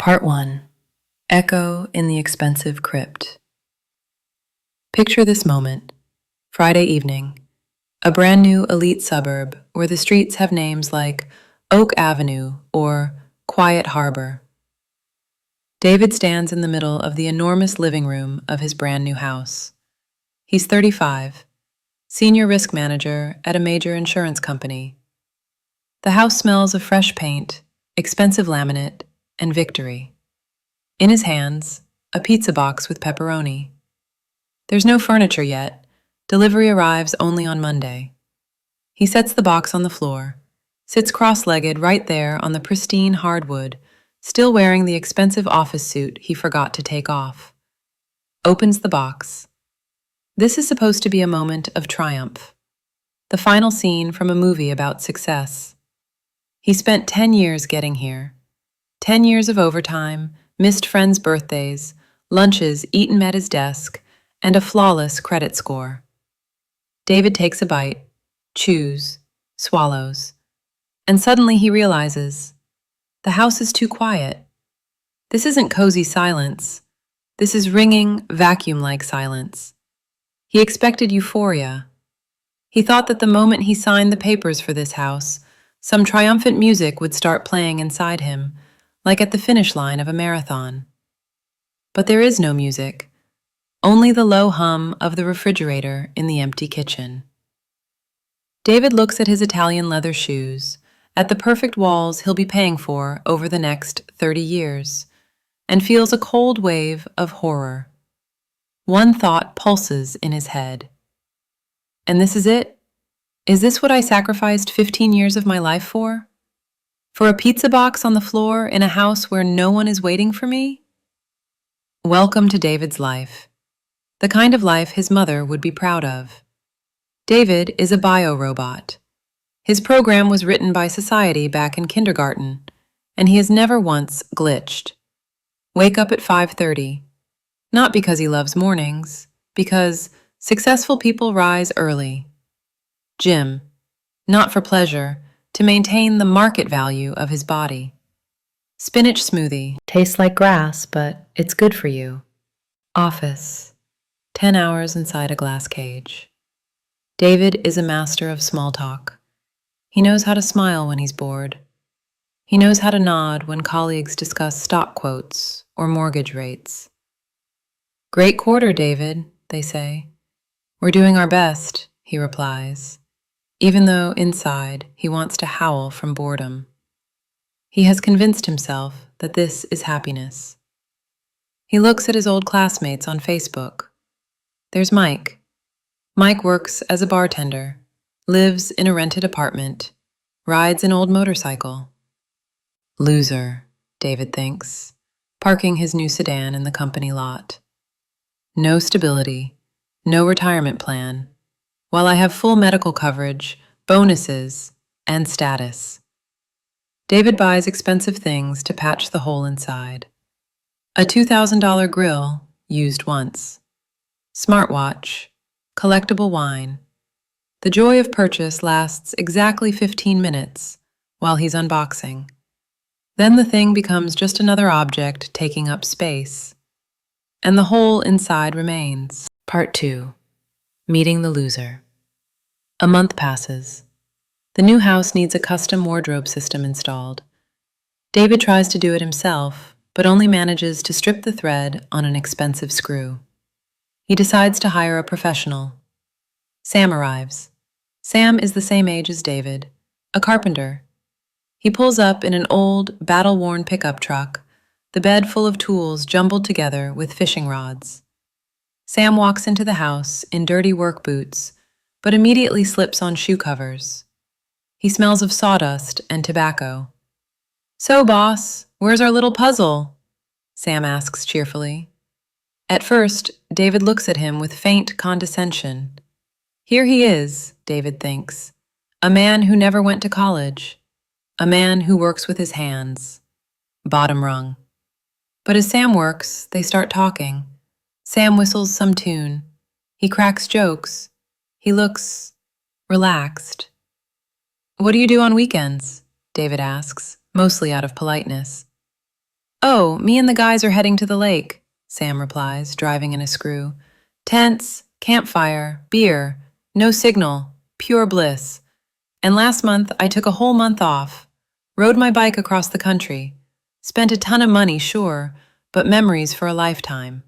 Part 1. Echo in the Expensive Crypt. Picture this moment. Friday evening. A brand new elite suburb where the streets have names like Oak Avenue or Quiet Harbor. David stands in the middle of the enormous living room of his brand new house. He's 35, senior risk manager at a major insurance company. The house smells of fresh paint, expensive laminate, and victory. In his hands, a pizza box with pepperoni. There's no furniture yet. Delivery arrives only on Monday. He sets the box on the floor, sits cross-legged right there on the pristine hardwood, still wearing the expensive office suit he forgot to take off. Opens the box. This is supposed to be a moment of triumph. The final scene from a movie about success. He spent 10 years getting here. 10 years of overtime, missed friends' birthdays, lunches eaten at his desk, and a flawless credit score. David takes a bite, chews, swallows, and suddenly he realizes, the house is too quiet. This isn't cozy silence. This is ringing, vacuum-like silence. He expected euphoria. He thought that the moment he signed the papers for this house, some triumphant music would start playing inside him, like at the finish line of a marathon. But there is no music, only the low hum of the refrigerator in the empty kitchen. David looks at his Italian leather shoes, at the perfect walls he'll be paying for over the next 30 years, and feels a cold wave of horror. One thought pulses in his head. And this is it? Is this what I sacrificed 15 years of my life for? For a pizza box on the floor in a house where no one is waiting for me? Welcome to David's life. The kind of life his mother would be proud of. David is a bio-robot. His program was written by society back in kindergarten, and he has never once glitched. Wake up at 5:30. Not because he loves mornings, because successful people rise early. Gym. Not for pleasure, to maintain the market value of his body. Spinach smoothie. Tastes like grass, but it's good for you. Office. 10 hours inside a glass cage. David is a master of small talk. He knows how to smile when he's bored. He knows how to nod when colleagues discuss stock quotes or mortgage rates. Great quarter, David, they say. We're doing our best, he replies, even though inside he wants to howl from boredom. He has convinced himself that this is happiness. He looks at his old classmates on Facebook. There's Mike. Mike works as a bartender, lives in a rented apartment, rides an old motorcycle. Loser, David thinks, parking his new sedan in the company lot. No stability, no retirement plan, while I have full medical coverage, bonuses, and status. David buys expensive things to patch the hole inside. A $2,000 grill, used once. Smartwatch, collectible wine. The joy of purchase lasts exactly 15 minutes while he's unboxing. Then the thing becomes just another object taking up space, and the hole inside remains. Part 2. Meeting the loser. A month passes. The new house needs a custom wardrobe system installed. David tries to do it himself, but only manages to strip the thread on an expensive screw. He decides to hire a professional. Sam arrives. Sam is the same age as David, a carpenter. He pulls up in an old, battle-worn pickup truck, the bed full of tools jumbled together with fishing rods. Sam walks into the house in dirty work boots, but immediately slips on shoe covers. He smells of sawdust and tobacco. So, boss, where's our little puzzle? Sam asks cheerfully. At first, David looks at him with faint condescension. Here he is, David thinks, a man who never went to college, a man who works with his hands. Bottom rung. But as Sam works, they start talking. Sam whistles some tune. He cracks jokes. He looks relaxed. What do you do on weekends? David asks, mostly out of politeness. "Oh, me and the guys are heading to the lake," Sam replies, driving in a screw. "Tents, campfire, beer, no signal, pure bliss. And last month, I took a whole month off, rode my bike across the country, spent a ton of money, sure, but memories for a lifetime."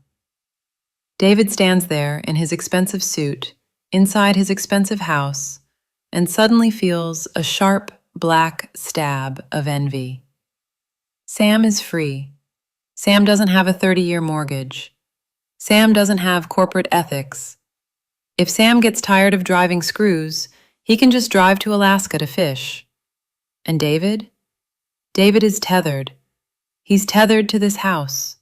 David stands there in his expensive suit, inside his expensive house, and suddenly feels a sharp, black stab of envy. Sam is free. Sam doesn't have a 30-year mortgage. Sam doesn't have corporate ethics. If Sam gets tired of driving screws, he can just drive to Alaska to fish. And David? David is tethered. He's tethered to this house,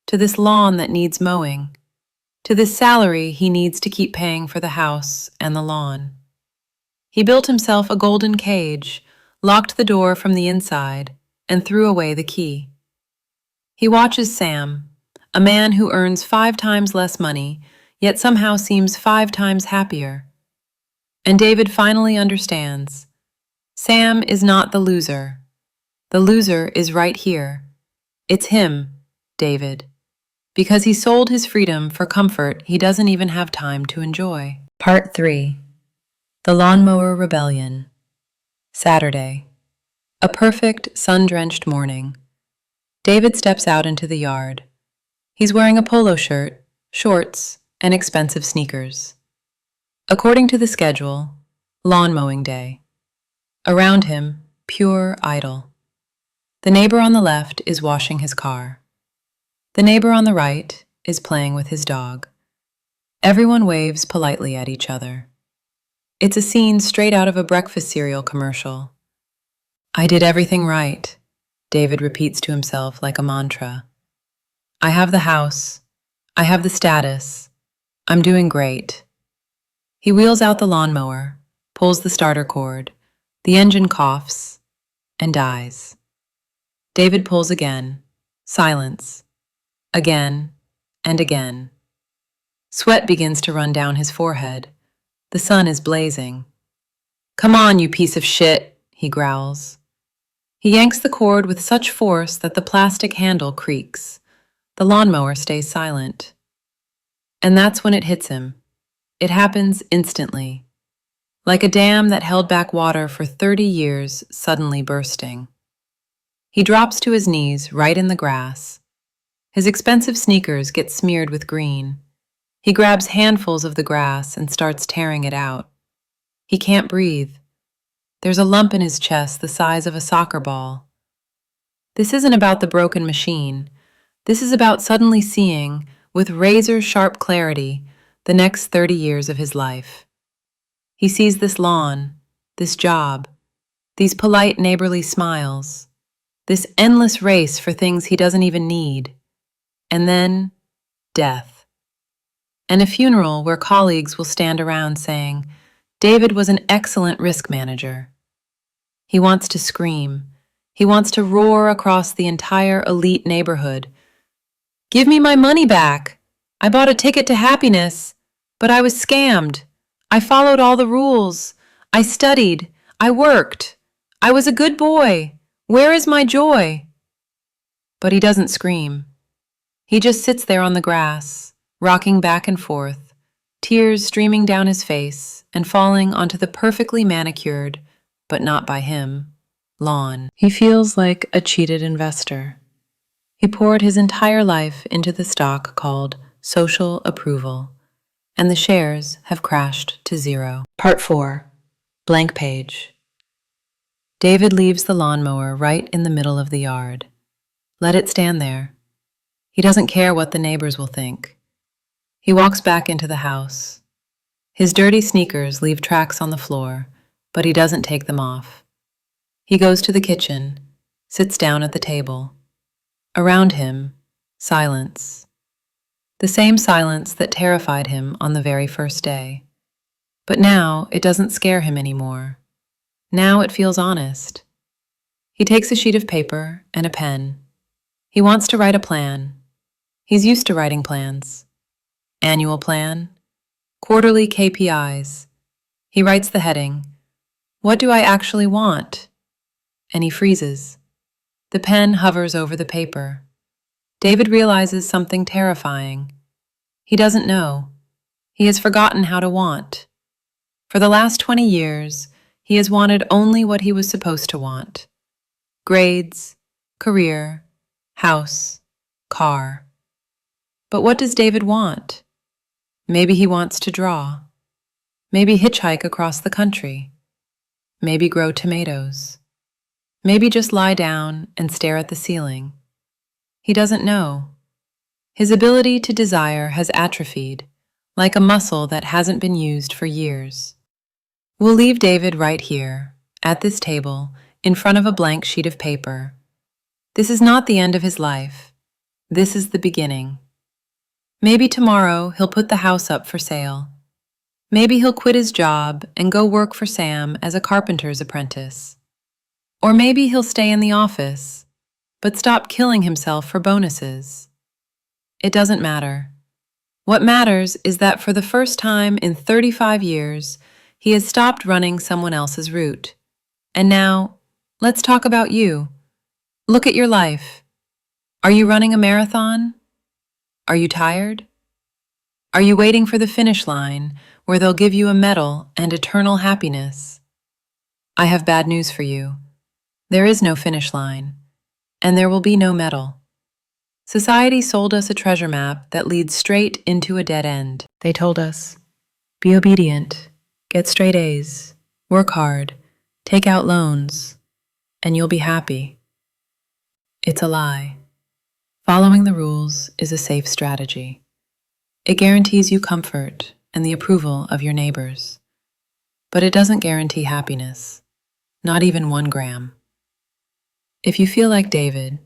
to this lawn that needs mowing, to this salary he needs to keep paying for the house and the lawn. He built himself a golden cage, locked the door from the inside, and threw away the key. He watches Sam, a man who earns 5 times less money, yet somehow seems 5 times happier. And David finally understands. Sam is not the loser. The loser is right here. It's him, David. Because he sold his freedom for comfort he doesn't even have time to enjoy. Part 3. The Lawnmower Rebellion. Saturday. A perfect, sun-drenched morning. David steps out into the yard. He's wearing a polo shirt, shorts, and expensive sneakers. According to the schedule, lawn mowing day. Around him, pure idle. The neighbor on the left is washing his car. The neighbor on the right is playing with his dog. Everyone waves politely at each other. It's a scene straight out of a breakfast cereal commercial. "I did everything right," David repeats to himself like a mantra. "I have the house. I have the status. I'm doing great." He wheels out the lawnmower, pulls the starter cord, the engine coughs, and dies. David pulls again. Silence. Again and again. Sweat begins to run down his forehead. The sun is blazing. "Come on, you piece of shit," he growls. He yanks the cord with such force that the plastic handle creaks. The lawnmower stays silent. And that's when it hits him. It happens instantly. Like a dam that held back water for 30 years suddenly bursting. He drops to his knees right in the grass. His expensive sneakers get smeared with green. He grabs handfuls of the grass and starts tearing it out. He can't breathe. There's a lump in his chest the size of a soccer ball. This isn't about the broken machine. This is about suddenly seeing, with razor-sharp clarity, the next 30 years of his life. He sees this lawn, this job, these polite neighborly smiles, this endless race for things he doesn't even need, and then death. And a funeral where colleagues will stand around saying, "David was an excellent risk manager." He wants to scream. He wants to roar across the entire elite neighborhood. "Give me my money back! I bought a ticket to happiness, but I was scammed. I followed all the rules. I studied. I worked. I was a good boy. Where is my joy?" But he doesn't scream. He just sits there on the grass, rocking back and forth, tears streaming down his face and falling onto the perfectly manicured, but not by him, lawn. He feels like a cheated investor. He poured his entire life into the stock called social approval, and the shares have crashed to zero. Part 4. Blank page. David leaves the lawnmower right in the middle of the yard. Let it stand there. He doesn't care what the neighbors will think. He walks back into the house. His dirty sneakers leave tracks on the floor, but he doesn't take them off. He goes to the kitchen, sits down at the table. Around him, silence. The same silence that terrified him on the very first day. But now it doesn't scare him anymore. Now it feels honest. He takes a sheet of paper and a pen. He wants to write a plan. He's used to writing plans. Annual plan, quarterly KPIs. He writes the heading, "What do I actually want?" And he freezes. The pen hovers over the paper. David realizes something terrifying. He doesn't know. He has forgotten how to want. For the last 20 years, he has wanted only what he was supposed to want. Grades, career, house, car. But what does David want? Maybe he wants to draw. Maybe hitchhike across the country. Maybe grow tomatoes. Maybe just lie down and stare at the ceiling. He doesn't know. His ability to desire has atrophied, like a muscle that hasn't been used for years. We'll leave David right here, at this table, in front of a blank sheet of paper. This is not the end of his life. This is the beginning. Maybe tomorrow he'll put the house up for sale. Maybe he'll quit his job and go work for Sam as a carpenter's apprentice. Or maybe he'll stay in the office, but stop killing himself for bonuses. It doesn't matter. What matters is that for the first time in 35 years, he has stopped running someone else's route. And now, let's talk about you. Look at your life. Are you running a marathon? Are you tired? Are you waiting for the finish line where they'll give you a medal and eternal happiness? I have bad news for you. There is no finish line, and there will be no medal. Society sold us a treasure map that leads straight into a dead end. They told us, be obedient, get straight A's, work hard, take out loans, and you'll be happy. It's a lie. Following the rules is a safe strategy. It guarantees you comfort and the approval of your neighbors. But it doesn't guarantee happiness, not even 1 gram. If you feel like David,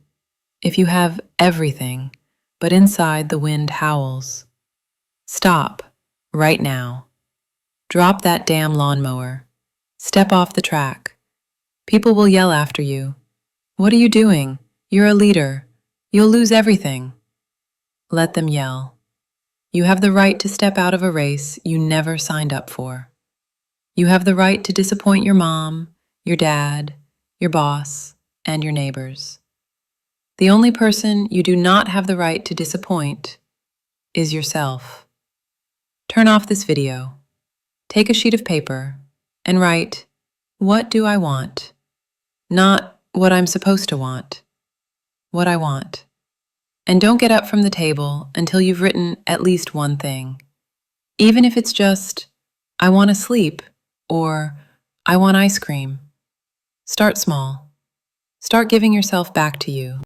if you have everything, but inside the wind howls, stop right now. Drop that damn lawnmower. Step off the track. People will yell after you. What are you doing? You're a leader. You'll lose everything. Let them yell. You have the right to step out of a race you never signed up for. You have the right to disappoint your mom, your dad, your boss, and your neighbors. The only person you do not have the right to disappoint is yourself. Turn off this video. Take a sheet of paper and write, what do I want? Not what I'm supposed to want. What I want. And don't get up from the table until you've written at least one thing. Even if it's just, I want to sleep, or I want ice cream. Start small. Start giving yourself back to you.